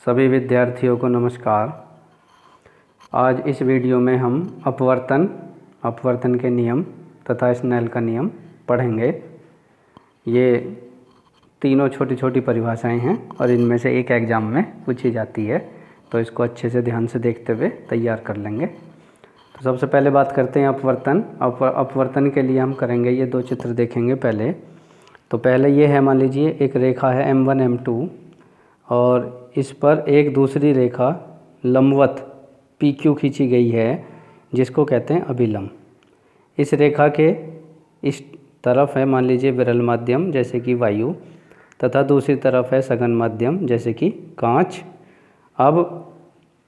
सभी विद्यार्थियों को नमस्कार। आज इस वीडियो में हम अपवर्तन के नियम तथा स्नेल का नियम पढ़ेंगे। ये तीनों छोटी छोटी परिभाषाएं हैं और इनमें से एक एग्ज़ाम में पूछी जाती है, तो इसको अच्छे से ध्यान से देखते हुए तैयार कर लेंगे। तो सबसे पहले बात करते हैं अपवर्तन के लिए हम करेंगे ये दो चित्र देखेंगे पहले। तो पहले ये है, मान लीजिए एक रेखा है M1 M2 और इस पर एक दूसरी रेखा लंबवत PQ खींची गई है जिसको कहते हैं अभिलंब। इस रेखा के इस तरफ है मान लीजिए विरल माध्यम जैसे कि वायु तथा दूसरी तरफ है सघन माध्यम जैसे कि कांच। अब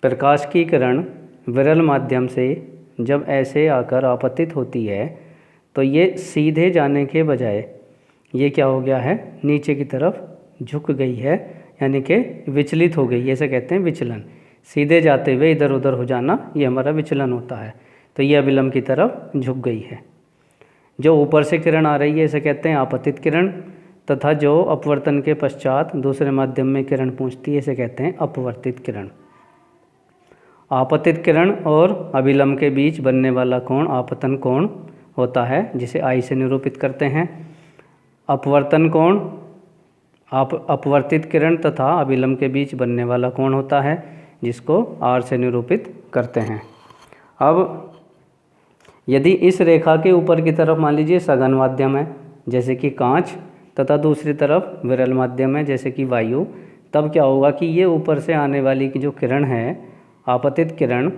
प्रकाश की किरण विरल माध्यम से जब ऐसे आकर आपतित होती है तो ये सीधे जाने के बजाय ये क्या हो गया है, नीचे की तरफ झुक गई है, यानी कि विचलित हो गई, ऐसे कहते हैं विचलन। सीधे जाते हुए इधर उधर हो जाना ये हमारा विचलन होता है। तो ये अभिलंब की तरफ झुक गई है। जो ऊपर से किरण आ रही है इसे कहते हैं आपतित किरण, तथा जो अपवर्तन के पश्चात दूसरे माध्यम में किरण पहुंचती है इसे कहते हैं अपवर्तित किरण। आपतित किरण और अभिलंब के बीच बनने वाला कोण आपतन कोण होता है, जिसे I से निरूपित करते हैं। अपवर्तन कोण अपवर्तित किरण तथा अभिलंब के बीच बनने वाला कोण होता है जिसको R से निरूपित करते हैं। अब यदि इस रेखा के ऊपर की तरफ मान लीजिए सघन माध्यम है जैसे कि कांच तथा दूसरी तरफ विरल माध्यम है जैसे कि वायु, तब क्या होगा कि ये ऊपर से आने वाली की जो किरण है आपतित किरण,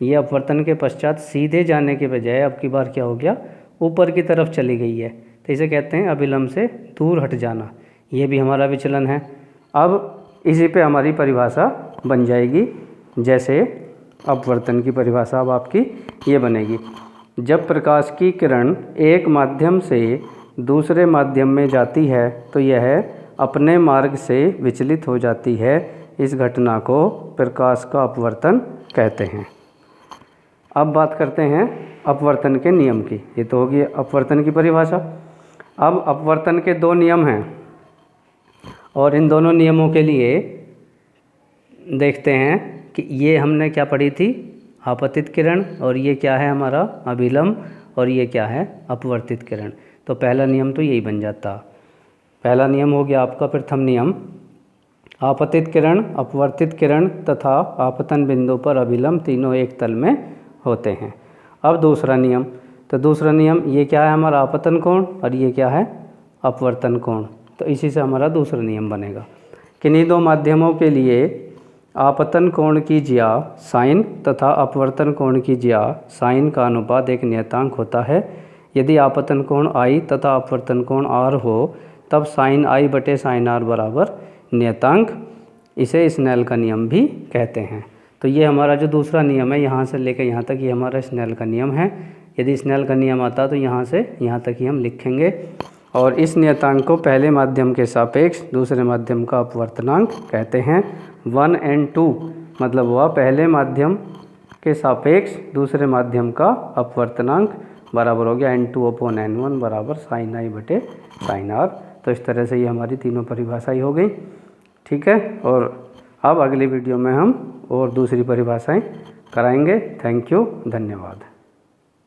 ये अपवर्तन के पश्चात सीधे जाने के बजाय अब की बार क्या हो गया, ऊपर की तरफ चली गई है। तो इसे कहते हैं अभिलंब से दूर हट जाना। ये भी हमारा विचलन है। अब इसी पे हमारी परिभाषा बन जाएगी। जैसे अपवर्तन की परिभाषा अब आपकी ये बनेगी, जब प्रकाश की किरण एक माध्यम से दूसरे माध्यम में जाती है तो यह अपने मार्ग से विचलित हो जाती है। इस घटना को प्रकाश का अपवर्तन कहते हैं। अब बात करते हैं अपवर्तन के नियम की। ये तो होगी अपवर्तन की परिभाषा। अब अपवर्तन के दो नियम हैं और इन दोनों नियमों के लिए देखते हैं कि ये हमने क्या पढ़ी थी, आपतित किरण, और ये क्या है हमारा अभिलंब, और ये क्या है अपवर्तित किरण। तो पहला नियम तो यही बन जाता। पहला नियम हो गया आपका प्रथम नियम, आपतित किरण, अपवर्तित किरण तथा आपतन बिंदु पर अभिलंब तीनों एक तल में होते हैं। अब दूसरा नियम, तो दूसरा नियम ये क्या है हमारा आपतन कोण और ये क्या है अपवर्तन कोण। तो इसी से हमारा दूसरा नियम बनेगा। किन्हीं दो माध्यमों के लिए आपतन कोण की ज्या साइन तथा अपवर्तन कोण की ज्या साइन का अनुपात एक नियतांक होता है। यदि आपतन कोण I तथा अपवर्तन कोण R हो तब साइन I बटे साइन R बराबर नियतांक। इसे स्नेल का नियम भी कहते हैं। तो ये हमारा जो दूसरा नियम है यहाँ से लेकर यहाँ तक ये हमारा स्नेल का नियम है। यदि स्नेल का नियम आता तो यहाँ से यहाँ तक ही हम लिखेंगे। और इस नियतांक को पहले माध्यम के सापेक्ष दूसरे माध्यम का अपवर्तनांक कहते हैं। 1 and 2 मतलब हुआ पहले माध्यम के सापेक्ष दूसरे माध्यम का अपवर्तनांक बराबर हो गया N2/N1 बराबर साइन I बटे साइन R। तो इस तरह से ये हमारी तीनों परिभाषाएं हो गई। ठीक है, और अब अगली वीडियो में हम और दूसरी परिभाषाएं कराएंगे। थैंक यू, धन्यवाद।